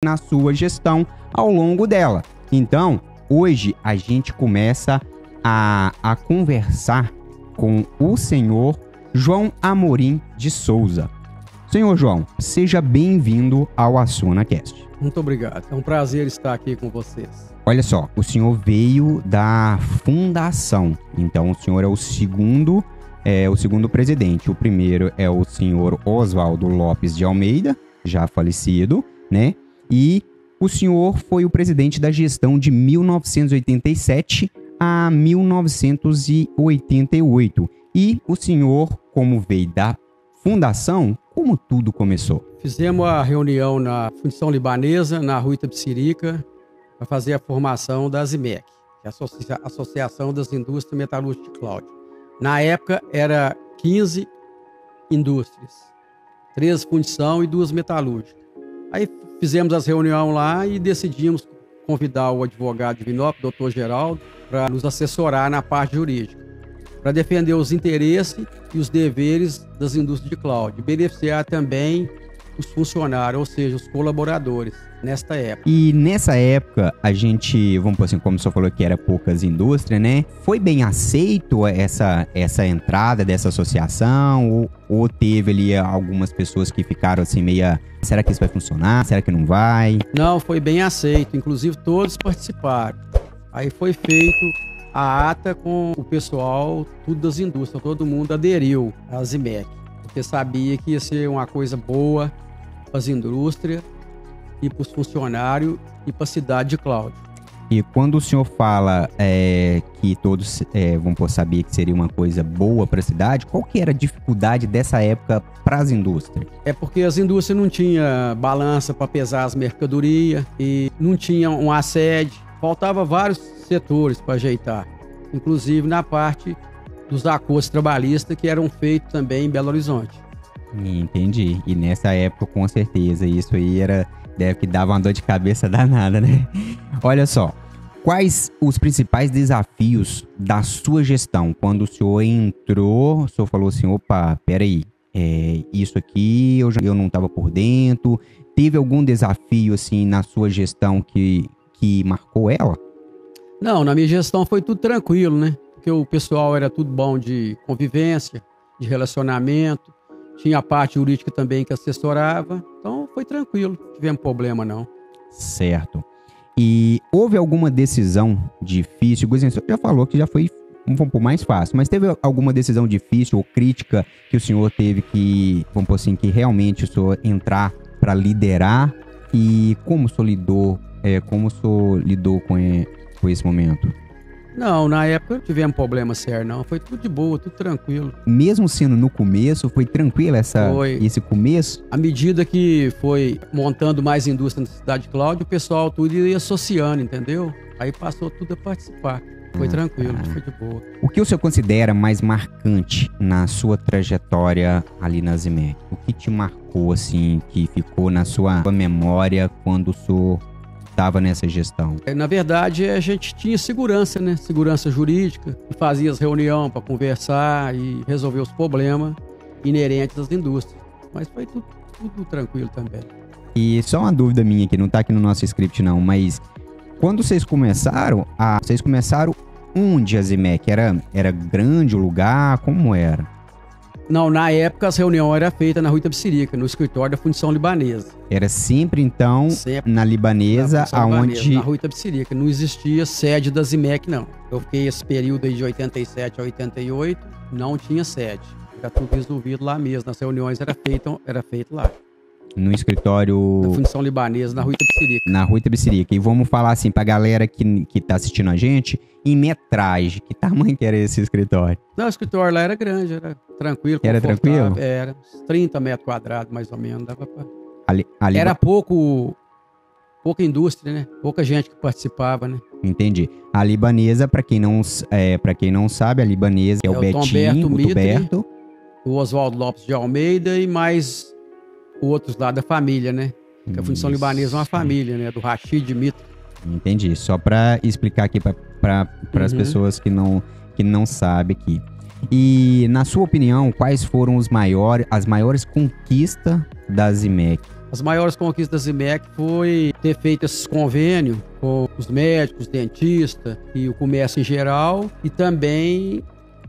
na sua gestão ao longo dela. Então, hoje a gente começa a conversar com o senhor João Amorim de Souza. Senhor João, seja bem-vindo ao AsunaCast. Muito obrigado. É um prazer estar aqui com vocês. Olha só, o senhor veio da fundação. Então, o senhor é o segundo presidente. O primeiro é o senhor Oswaldo Lopes de Almeida, já falecido, né? E o senhor foi o presidente da gestão de 1987 a 1988. E o senhor, como veio da fundação, como tudo começou? Fizemos a reunião na Fundição Libanesa, na Rua Itapecerica, para fazer a formação da ASIMEC, que é a Associação das Indústrias Metalúrgicas de Cláudio. Na época, era 15 indústrias, 13 fundição e 2 metalúrgicas. Aí fizemos as reuniões lá e decidimos convidar o advogado de Vinópolis, doutor Geraldo, para nos assessorar na parte jurídica, para defender os interesses e os deveres das indústrias de Cláudio, beneficiar também os funcionários, ou seja, os colaboradores, nesta época. E nessa época, a gente, vamos por assim, como o senhor falou que era poucas indústrias, né? Foi bem aceito essa entrada dessa associação? Ou teve ali algumas pessoas que ficaram assim meia... Será que isso vai funcionar? Será que não vai? Não, foi bem aceito. Inclusive, todos participaram. Aí foi feito a ata com o pessoal, tudo das indústrias. Todo mundo aderiu à ASIMEC, porque sabia que ia ser uma coisa boa para as indústrias e para os funcionários e para a cidade de Cláudio. E quando o senhor fala que todos vão saber que seria uma coisa boa para a cidade, qual que era a dificuldade dessa época para as indústrias? É porque as indústrias não tinham balança para pesar as mercadorias e não tinham uma sede. Faltava vários setores para ajeitar, inclusive na parte dos acordos trabalhistas que eram feitos também em Belo Horizonte. Entendi. E nessa época, com certeza, isso aí deve que dava uma dor de cabeça danada, né? Olha só, quais os principais desafios da sua gestão? Quando o senhor entrou, o senhor falou assim, opa, peraí, isso aqui eu não estava por dentro. Teve algum desafio, assim, na sua gestão que marcou ela? Não, na minha gestão foi tudo tranquilo, né? Porque o pessoal era tudo bom de convivência, de relacionamento. Tinha a parte jurídica também que assessorava. Então foi tranquilo, não tivemos problema não. Certo. E houve alguma decisão difícil? O senhor já falou que já foi um pouco mais fácil, mas teve alguma decisão difícil ou crítica que o senhor teve que, vamos por assim, que realmente o senhor entrar para liderar? E como o senhor lidou com esse momento? Não, na época não tivemos problema sério, não. Foi tudo de boa, tudo tranquilo. Mesmo sendo no começo, foi tranquilo esse começo? À medida que foi montando mais indústria na cidade de Cláudio, o pessoal tudo ia associando, entendeu? Aí passou tudo a participar. Foi tranquilo, foi de boa. O que o senhor considera mais marcante na sua trajetória ali na ASIMEC? O que te marcou, assim, que ficou na sua memória quando o senhor estava nessa gestão? Na verdade, a gente tinha segurança, né? Segurança jurídica. Fazia as reuniões para conversar e resolver os problemas inerentes às indústrias. Mas foi tudo tranquilo também. E só uma dúvida minha aqui, não está aqui no nosso script não, mas quando vocês começaram onde a ASIMEC? Era grande o lugar? Como era? Não, na época as reuniões eram feitas na Rua Itapecerica, no escritório da Fundição Libanesa. Era sempre, então, na Libanesa, aonde... Na Rua Itapecerica. Não existia sede da ASIMEC, não. Eu fiquei esse período aí de 87 a 88, não tinha sede. Era tudo resolvido lá mesmo. Nas reuniões era feito lá. No escritório... Da Fundição Libanesa, na Rua Itapecerica. Na Rua Itapecerica. E vamos falar assim pra galera que tá assistindo a gente, em metragem, que tamanho que era esse escritório? Não, o escritório lá era grande, era tranquilo. Era tranquilo? Era, uns 30 metros quadrados, mais ou menos. Dava pra... Ali era pouca indústria, né? Pouca gente que participava, né? Entendi. A Libanesa, pra quem não sabe, a Libanesa é o Betinho, o Tuberto, o Oswaldo Lopes de Almeida e mais outros lá da família, né? Porque a Fundição Libanesa é uma família, né? Do Rachid Mitra. Entendi. Só para explicar aqui para as pessoas que não sabem aqui. E, na sua opinião, quais foram as maiores conquistas da ASIMEC As maiores conquistas da Zimec foi ter feito esses convênios com os médicos, dentistas e o comércio em geral, e também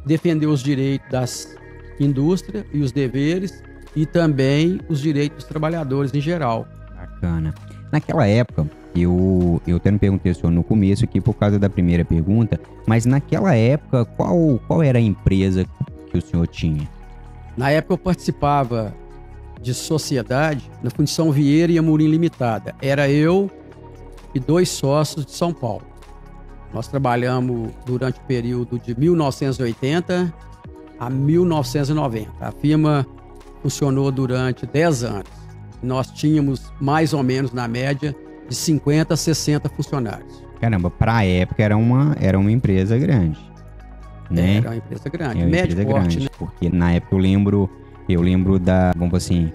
defender os direitos das indústrias e os deveres, e também os direitos dos trabalhadores em geral. Bacana. Naquela época, eu até não perguntei ao senhor no começo aqui por causa da primeira pergunta, mas naquela época, qual era a empresa que o senhor tinha? Na época eu participava de sociedade na Fundição Vieira e Amorim Limitada. Era eu e 2 sócios de São Paulo. Nós trabalhamos durante o período de 1980 a 1990. A firma funcionou durante 10 anos. Nós tínhamos mais ou menos, na média, de 50 a 60 funcionários. Caramba, para a época era uma empresa grande, né? Era uma empresa grande, médio porte, grande, né? Porque na época eu lembro da, vamos assim,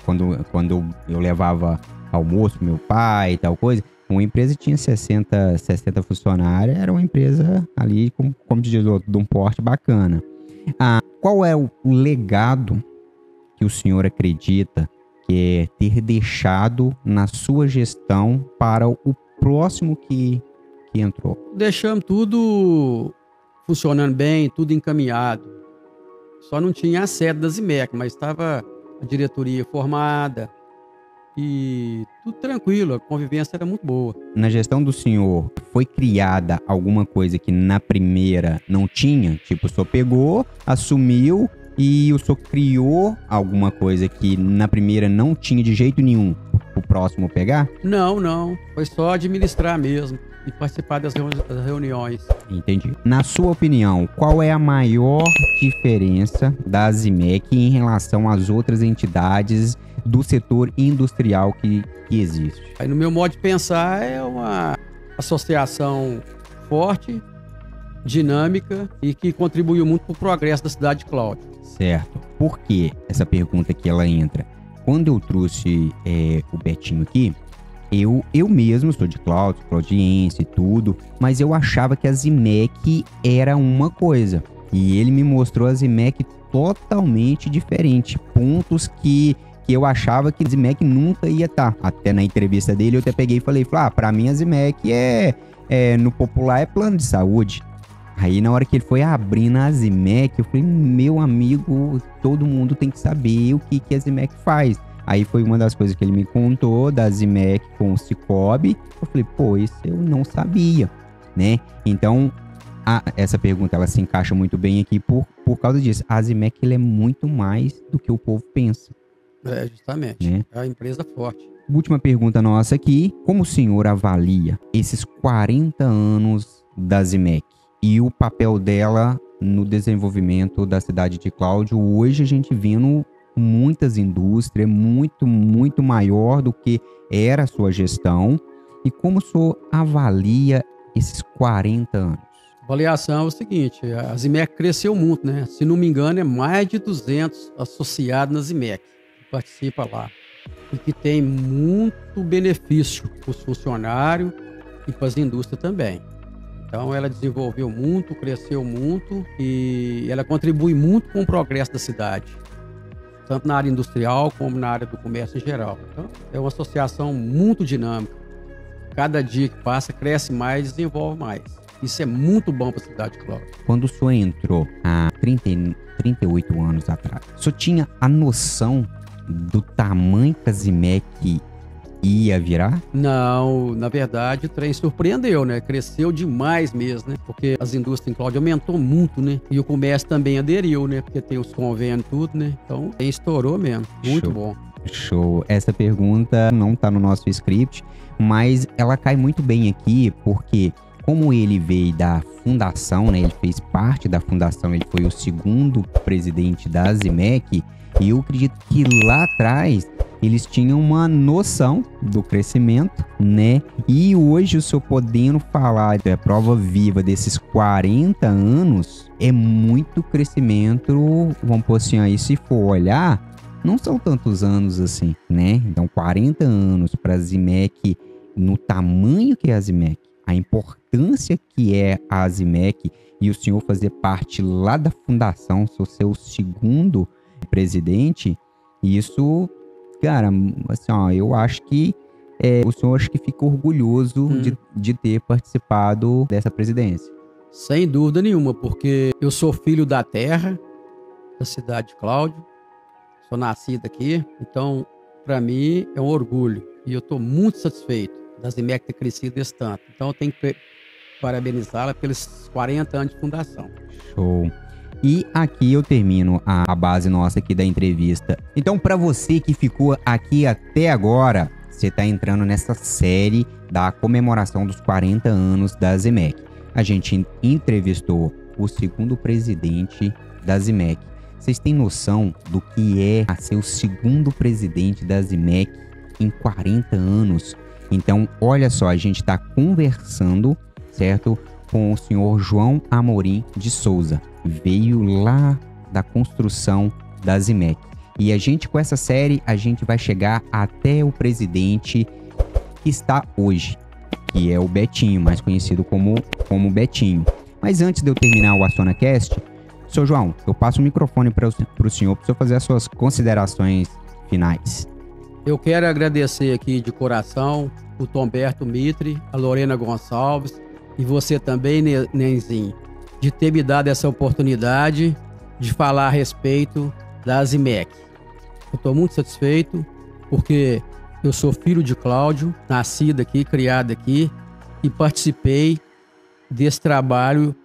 quando eu levava almoço pro meu pai e tal coisa, uma empresa tinha 60 funcionários, era uma empresa ali, como diz o outro, de um porte bacana. Qual é o legado que o senhor acredita que é ter deixado na sua gestão para o próximo que entrou? Deixamos tudo funcionando bem, tudo encaminhado. Só não tinha a sede da Zimec, mas estava a diretoria formada e tudo tranquilo, a convivência era muito boa. Na gestão do senhor, foi criada alguma coisa que na primeira não tinha? Tipo, o senhor pegou, assumiu e o senhor criou alguma coisa que na primeira não tinha de jeito nenhum o próximo pegar? Não. Foi só administrar mesmo e participar das reuniões. Entendi. Na sua opinião, qual é a maior diferença da Zimec em relação às outras entidades do setor industrial que existe? Aí, no meu modo de pensar, é uma associação forte, dinâmica e que contribuiu muito para o progresso da cidade de Cláudio. Certo. Por que essa pergunta que ela entra? Quando eu trouxe o Betinho aqui, eu mesmo sou de Cláudio, claudiense e tudo, mas eu achava que a Zimec era uma coisa. E ele me mostrou a Zimec totalmente diferente. Pontos que eu achava que a Zimec nunca ia estar. Até na entrevista dele eu até peguei e falei, pra mim a Zimec no popular é plano de saúde. Aí na hora que ele foi abrindo a Zimec, eu falei, meu amigo, todo mundo tem que saber o que a Zimec faz. Aí foi uma das coisas que ele me contou da Zimec com o Cicobi. Eu falei, isso eu não sabia, né? Então, essa pergunta ela se encaixa muito bem aqui por causa disso. A Zimec ela é muito mais do que o povo pensa. Justamente. Né? É uma empresa forte. Última pergunta nossa aqui. Como o senhor avalia esses 40 anos da Zimec e o papel dela no desenvolvimento da cidade de Cláudio? Hoje a gente vendo muitas indústrias, muito maior do que era a sua gestão. E como o senhor avalia esses 40 anos? A avaliação é o seguinte, a Zimec cresceu muito, né? Se não me engano, é mais de 200 associados na Zimec, que participa lá. E que tem muito benefício para os funcionários e para as indústrias também. Então ela desenvolveu muito, cresceu muito e ela contribui muito com o progresso da cidade. Tanto na área industrial como na área do comércio em geral. Então, é uma associação muito dinâmica. Cada dia que passa, cresce mais e desenvolve mais. Isso é muito bom para a cidade de Cláudio. Quando o senhor entrou há 38 anos atrás, o senhor tinha a noção do tamanho que a Zimec ia virar? Não, na verdade o trem surpreendeu, né? Cresceu demais mesmo, né? Porque as indústrias em Cláudio aumentou muito, né? E o comércio também aderiu, né? Porque tem os convênios e tudo, né? Então, estourou mesmo. Muito bom. Show. Essa pergunta não tá no nosso script, mas ela cai muito bem aqui, porque como ele veio da fundação, né? Ele fez parte da fundação, ele foi o segundo presidente da Zimec, e eu acredito que lá atrás eles tinham uma noção do crescimento, né? E hoje o senhor podendo falar da prova viva desses 40 anos, é muito crescimento, vamos pôr assim aí, se for olhar, não são tantos anos assim, né? Então 40 anos para a Zimec, no tamanho que é a Zimec, a importância que é a Zimec, e o senhor fazer parte lá da fundação, ser o segundo presidente, isso cara, assim, ó, eu acho que o senhor acho que fica orgulhoso de ter participado dessa presidência. Sem dúvida nenhuma, porque eu sou filho da terra, da cidade de Cláudio, sou nascido aqui, então para mim é um orgulho e eu estou muito satisfeito das IMEC ter crescido desse tanto. Então eu tenho que parabenizá-la pelos 40 anos de fundação. Show. E aqui eu termino a base nossa aqui da entrevista. Então, para você que ficou aqui até agora, você está entrando nessa série da comemoração dos 40 anos da IMEC. A gente entrevistou o segundo presidente da IMEC. Vocês têm noção do que é ser o segundo presidente da IMEC em 40 anos? Então, olha só, a gente está conversando, certo, com o senhor João Amorim de Souza. Veio lá da construção da IMEC. E a gente, com essa série, a gente vai chegar até o presidente que está hoje, que é o Betinho, mais conhecido como Betinho. Mas antes de eu terminar o AcionaCast, senhor João, eu passo o microfone para o senhor fazer as suas considerações finais. Eu quero agradecer aqui de coração o Tomberto Mitre, a Lorena Gonçalves e você também, Nenzinho, de ter me dado essa oportunidade de falar a respeito da IMEC. Eu estou muito satisfeito porque eu sou filho de Cláudio, nascido aqui, criado aqui e participei desse trabalho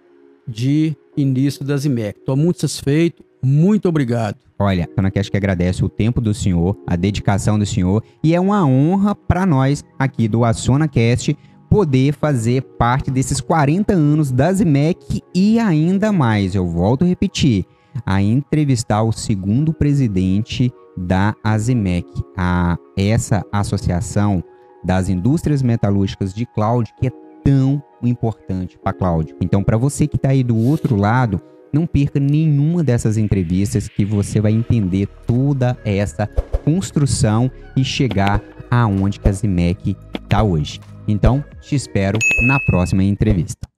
de início das IMEC. Estou muito satisfeito, muito obrigado. Olha, a AcionaCast que agradece o tempo do senhor, a dedicação do senhor, e é uma honra para nós aqui do AcionaCast poder fazer parte desses 40 anos das IMEC e ainda mais, eu volto a repetir, a entrevistar o segundo presidente da ASIMEC, essa associação das indústrias metalúrgicas de Cláudio, que é tão importante para Cláudio. Então, para você que está aí do outro lado, não perca nenhuma dessas entrevistas que você vai entender toda essa construção e chegar aonde que a ASIMEC está hoje. Então, te espero na próxima entrevista.